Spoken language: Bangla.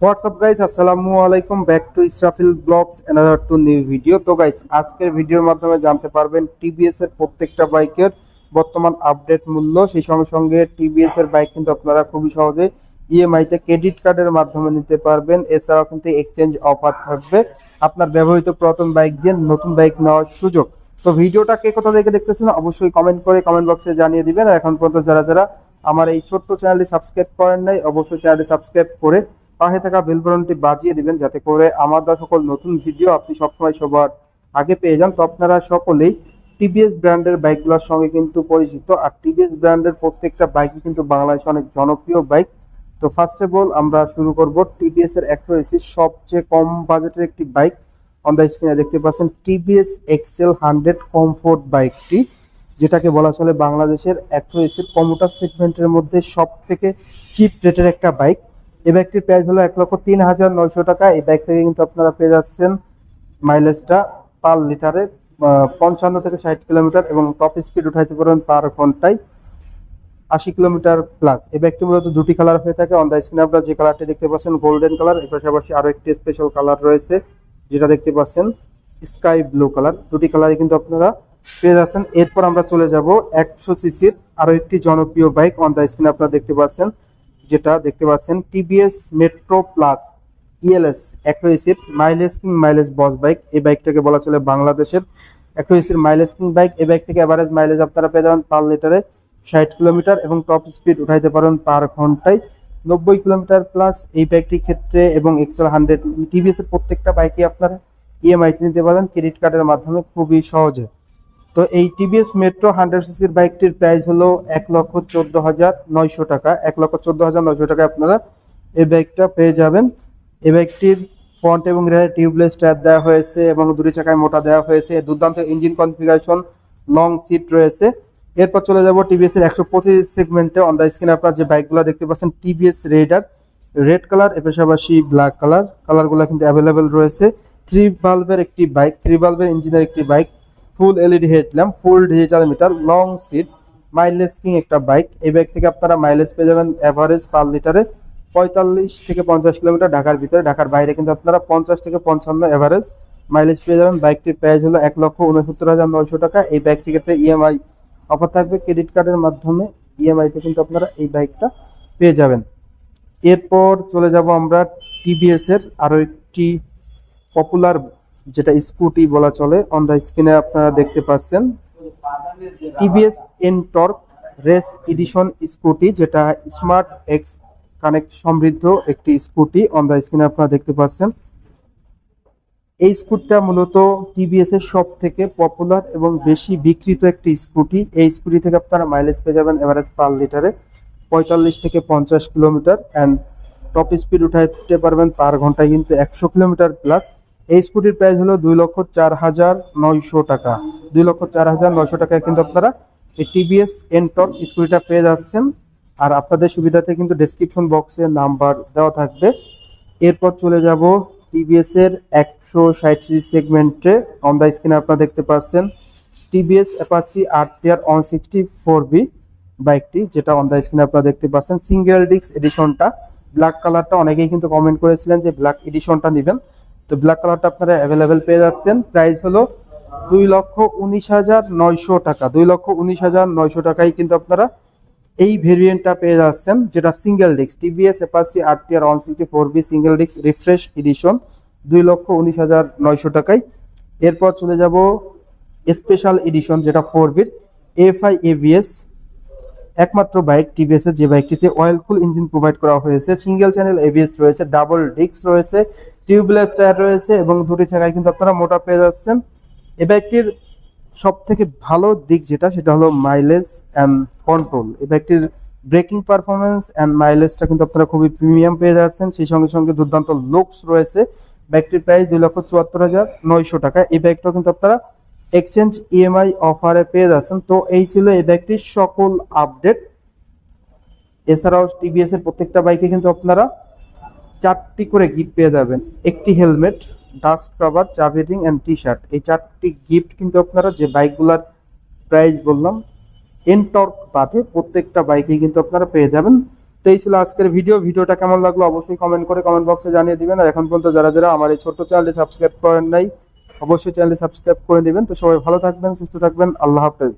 হোয়াটসঅ্যাপ গাইস, আসসালামু আলাইকুম। Back to Israfil vlogs, another to new video. তো গাইস, আজকের ভিডিওর মাধ্যমে জানতে পারবেন টিভিএস এর প্রত্যেকটা বাইকের বর্তমান আপডেট মূল্য। সেই সঙ্গে সঙ্গে টিভিএস এর বাইক কিন্তু আপনারা খুবই সহজে ইএমআই তে ক্রেডিট কার্ডের মাধ্যমে নিতে পারবেন। এছাড়াও কিন্তু এক্সচেঞ্জ অফার থাকবে আপনার ব্যবহৃত পুরাতন বাইক দিয়ে নতুন বাইক নেওয়ার সুযোগ। তো ভিডিওটা কে কোথা থেকে দেখতেছেন অবশ্যই কমেন্ট করে কমেন্ট বক্সে জানিয়ে দিবেন। আর এখন পর্যন্ত যারা যারা আমার এই ছোট্ট চ্যানেলটি সাবস্ক্রাইব করেন নাই, অবশ্যই চ্যানেলটি সাবস্ক্রাইব করে পাশে থাকা বেল বাটনটি বাজিয়ে দিবেন, যাতে করে আমার দেওয়া সকল নতুন ভিডিও আপনি সবসময় সবার আগে পেয়ে যান। তো আপনারা সকলেই টিভিএস ব্র্যান্ডের বাইকগুলোর সঙ্গে কিন্তু পরিচিত, আর টিভিএস ব্র্যান্ডের প্রত্যেকটা বাইকই কিন্তু বাংলাদেশে অনেক জনপ্রিয় বাইক। তো ফার্স্ট অফ অল আমরা শুরু করব টিভিএস এর 180 সবচেয়ে কম বাজেটের একটি বাইক। অন দ্য স্ক্রিনে দেখতে পাচ্ছেন টিভিএস এক্সেল 100 কমফোর্ট বাইকটি, যেটাকে বলা চলে বাংলাদেশের 180 কমুটার সেগমেন্টের মধ্যে সব থেকে চিপ রেটের একটা বাইক। এই বাইকটির প্রাইস হলো 1,03,900 টাকা। এই বাইক থেকে কিন্তু আপনারা পেয়ে যাচ্ছেন মাইলেজটা পার লিটারে 55 থেকে 60 কিলোমিটার, এবং টপ স্পিড উঠাইতে পারবেন পার ঘন্টায় 80 কিলোমিটার প্লাস। এই বাইকটি মূলত দুটি কালার হয়ে থাকে। অন দ্য স্ক্রিনে আপনারা যে কালারটি দেখতে পাচ্ছেন গোল্ডেন কালার, এর পাশাপাশি আরো একটি স্পেশাল কালার রয়েছে যেটা দেখতে পাচ্ছেন স্কাই ব্লু কালার। দুটি কালারই কিন্তু আপনারা পেয়ে যাচ্ছেন। এরপর আমরা চলে যাব 100 সিসির আরো একটি জনপ্রিয় বাইক। অন দ্য স্ক্রিনে আপনারা দেখতে পাচ্ছেন, যেটা দেখতে পাচ্ছেন TVS metro plus ELS 180 mileage king mileage boss bike. এই বাইকটাকে বলা চলে বাংলাদেশের 180 মাইলেজ কিং বাইক। এই বাইক থেকে এভারেজ মাইলেজ আপনারা পেয়ে যাবেন পার লিটারে 60 কিলোমিটার, এবং টপ স্পিড উঠাইতে পারেন পার ঘন্টায় 90 কিলোমিটার প্লাস। এই বাইকটির ক্ষেত্রে এবং এক্সেল 100 টিভিএস এর প্রত্যেকটা বাইকে আপনারা ইএমআই নিতে পারেন ক্রেডিট কার্ডের মাধ্যমে খুবই সহজে। তো এই টিভিএস মেট্রো 100 সিসির বাইকটির প্রাইস হলো 1,14,900 টাকা। 1,14,900 টাকায় আপনারা এই বাইকটা পেয়ে যাবেন। এই বাইকটির ফ্রন্ট এবং রিয়ার টিউবলেস টায়ার দেওয়া হয়েছে এবং দুটি চাকায় মোটা দেওয়া হয়েছে। দুর্দান্ত ইঞ্জিন কনফিগারেশন, লং সিট রয়েছে। এরপর চলে যাব টিভিএস এর 125 সেগমেন্টে। অন দ্য স্ক্রিনে আপনারা যে বাইকগুলো দেখতে পাচ্ছেন টিভিএস রেডার, রেড কালার, এর পাশাপাশি ব্ল্যাক কালার। কালারগুলো কিন্তু অ্যাভেলেবেল রয়েছে। 3 ভালভের একটি বাইক, 3 ভালভের ইঞ্জিনের একটি bike, full LED headlamp, full digital meter, long seat, mileage king একটা বাইক। এই বাইক থেকে আপনারা মাইলেজ পেয়ে যাবেন এভারেজ পার লিটারে 45 থেকে 50 কিলোমিটার ঢাকার ভিতরে। ঢাকার বাইরে কিন্তু আপনারা 50 থেকে 55 এভারেজ মাইলেজ পেয়ে যাবেন। বাইকটির প্রাইস হলো 1,69,900 টাকা। এই বাইকটির ক্ষেত্রে ইএমআই অফার থাকবে ক্রেডিট কার্ডের মাধ্যমে। ইএমআইতে কিন্তু আপনারা এই বাইকটা পেয়ে যাবেন। এরপর চলে যাব আমরা টিভিএস এর আরো একটি পপুলার, যেটা স্কুটি বলা চলে। অন দ্য স্ক্রিনে আপনারা দেখতে পাচ্ছেন TVS NTorq race edition scooty, যেটা স্মার্ট এক্স কানেক্ট সমৃদ্ধ একটি স্কুটি। অন দ্য স্ক্রিনে আপনারা দেখতে পাচ্ছেন এই স্কুটিটা মূলত টিভিএস এর সব থেকে পপুলার এবং বেশি বিক্রিত একটি স্কুটি। এই স্কুটি থেকে আপনারা মাইলেজ পেয়ে যাবেন এভারেজ পার লিটারে 45 থেকে 50 কিলোমিটার, অ্যান্ড টপ স্পিড উঠাইতে পারবেন পার ঘন্টায় কিন্তু 100 কিলোমিটার প্লাস। এই স্কুটির প্রাইস হলো 2,04,900 টাকা। 2,04,900 টাকায় কিন্তু আপনারা এই টিভিএস এনটর্ক স্কুটিটা পেয়ে যাচ্ছেন। আর আপনাদের সুবিধাতে কিন্তু ডেসক্রিপশন বক্সে নাম্বার দেওয়া থাকবে। এরপর চলে যাব টিভিএস এর 160 সিসি সেগমেন্টে। অন দ্য স্ক্রিনে আপনারা দেখতে পাচ্ছেন টিভিএস অ্যাপাচি আরটিআর 164বি বাইকটি, যেটা অন দ্য স্ক্রিনে আপনারা দেখতে পাচ্ছেন সিঙ্গেল ডিস্ক এডিশনটা। ব্ল্যাক কালারটা অনেকেই কিন্তু কমেন্ট করেছিলেন যে ব্ল্যাক এডিশনটা নেবেন, তো ব্ল্যাক কালারটা আপনারা অ্যাভেলেবেল পেয়ে যাচ্ছেন। প্রাইস হলো 2,19,900 টাকা। 2,19,900 টাকায় কিন্তু আপনারা এই ভেরিয়েন্টটা পেয়ে যাচ্ছেন, যেটা single disc TVS Apache RTR 164বি সিঙ্গেল ডিস্ক রিফ্রেশ এডিশন 2,19,900 টাকায়। এরপর চলে যাব স্পেশাল এডিশন, যেটা 4বির এফআই এবিএস একমাত্র বাইক টিভিএস এর যে বাইকটিতে অয়েল কুল ইঞ্জিন প্রোভাইড করা হয়েছে, সিঙ্গেল চ্যানেল এবিএস রয়েছে, ডাবল ডিস্ক রয়েছে, টিউবলেস টায়ার রয়েছে, এবং দুটি চাকায় কিন্তু আপনারা মোটা পেয়ে যাচ্ছেন। এই বাইকটির সব থেকে ভালো দিক যেটা, সেটা হলো মাইলেজ অ্যান্ড কন্ট্রোল। এই বাইকটির ব্রেকিং পারফরমেন্স অ্যান্ড মাইলেজটা কিন্তু আপনারা খুবই প্রিমিয়াম পেয়ে যাচ্ছেন। সেই সঙ্গে সঙ্গে দুর্দান্ত লুকস রয়েছে। বাইকটির প্রাইস 2,74,900 টাকা। এই বাইকটাও কিন্তু আপনারা এক্সচেঞ্জ ইএমআই অফারে পেয়ে যাচ্ছেন। তো এই ছিল এই বাইকটির সকল আপডেট। এছাড়াও টিভিএস এর প্রত্যেকটা বাইকে কিন্তু আপনারা 4টি করে গিফট পেয়ে যাবেন। একটি হেলমেট, ডাস্ট কভার, চাবি রিং অ্যান্ড টি শার্ট। এই 4টি গিফট কিন্তু আপনারা যে বাইকগুলোর প্রাইস বললাম এনটর্ক বাদে প্রত্যেকটা বাইকে কিন্তু আপনারা পেয়ে যাবেন। তো এই ছিল আজকের ভিডিওটা কেমন লাগলো অবশ্যই কমেন্ট করে কমেন্ট বক্সে জানিয়ে দিবেন। আর এখন পর্যন্ত যারা যারা আমার এই ছোট্ট চ্যানেলটি সাবস্ক্রাইব করেন নাই অবশ্যই চ্যানেলটি সাবস্ক্রাইব করে দিবেন। তো সবাই ভালো থাকবেন, সুস্থ থাকবেন, আল্লাহ হাফেজ।